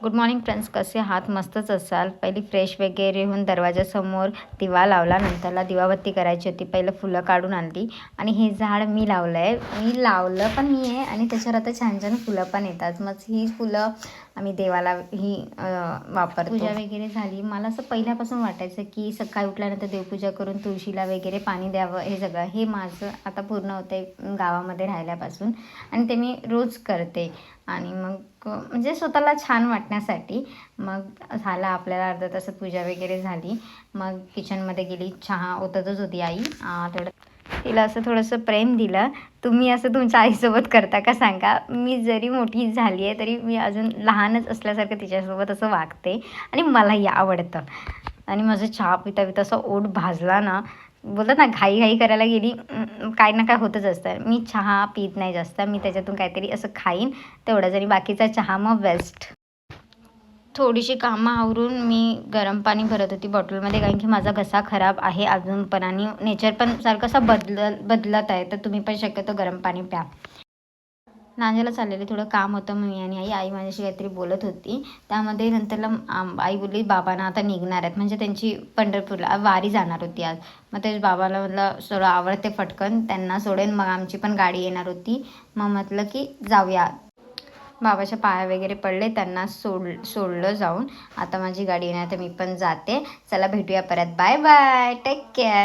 Good morning friends, कसे आहात? मस्तच असाल. पहिली फ्रेश वगैरे होऊन दरवाजासमोर दिवा लावला. नंतरला दिवाबत्ती करायची होती. पहिलं फुलं काढून आणली आणि हे झाड मी लावलं आहे. मी लावलं पण मी आहे आणि त्याच्यावर आता छान छान फुलं पण येतात. मग ही फुलं आम्ही देवाला वापरतो. पूजा वगैरे झाली. मला असं पहिल्यापासून वाटायचं की सकाळी उठल्यानंतर देवपूजा करून तुळशीला वगैरे पाणी द्यावं. हे माझं आता पूर्ण होतं आहे गावामध्ये राहिल्यापासून आणि ते मी रोज करते. आणि मग म्हणजे स्वतःला छान वाटण्यासाठी मग झालं. आपल्याला अर्धा तासात पूजा वगैरे झाली. मग किचनमध्ये गेली. चहा ओततच होती आई. थोडं तिला असं थोडंसं प्रेम दिलं. तुम्ही असं तुमच्या आईसोबत करता का सांगा? मी जरी मोठी झाली आहे तरी मी अजून लहानच असल्यासारखं तिच्यासोबत असं वागते आणि मलाही आवडतं. आणि माझं चहा पिता पिता असा ओठ भाजला ना, बोलतात ना घाई करायला गेली काय ना काय होतच असतं. मी चहा पीत नाही जास्त. मी त्याच्यातून काहीतरी असं खाईन तेवढंच आणि बाकीचा चहा मग वेस्ट. थोडीशी कामं आवरून मी गरम पाणी भरत होती बॉटलमध्ये, कारण की माझा घसा खराब आहे अजून पण आणि नेचर पण सारखं असं बदलत आहे. तर तुम्ही पण शक्यतो गरम पाणी प्या. नांद्याला चाललेले थोडं काम होतं. मी आणि आई माझ्याशी काहीतरी बोलत होती. त्यामध्ये नंतरला आई बोलली बाबांना आता निघणार आहेत, म्हणजे त्यांची पंढरपूरला वारी जाणार होती आज. मग तेच बाबाला म्हटलं थोडं आवडते फटकन त्यांना सोडेन, मग आमची पण गाडी येणार होती. मग म्हटलं की जाऊया. बाबाच्या पाया वगैरे पडले, त्यांना सोडलं जाऊन. आता माझी गाडी येणार तर मी पण जाते. चला भेटूया परत. Bye bye, take care.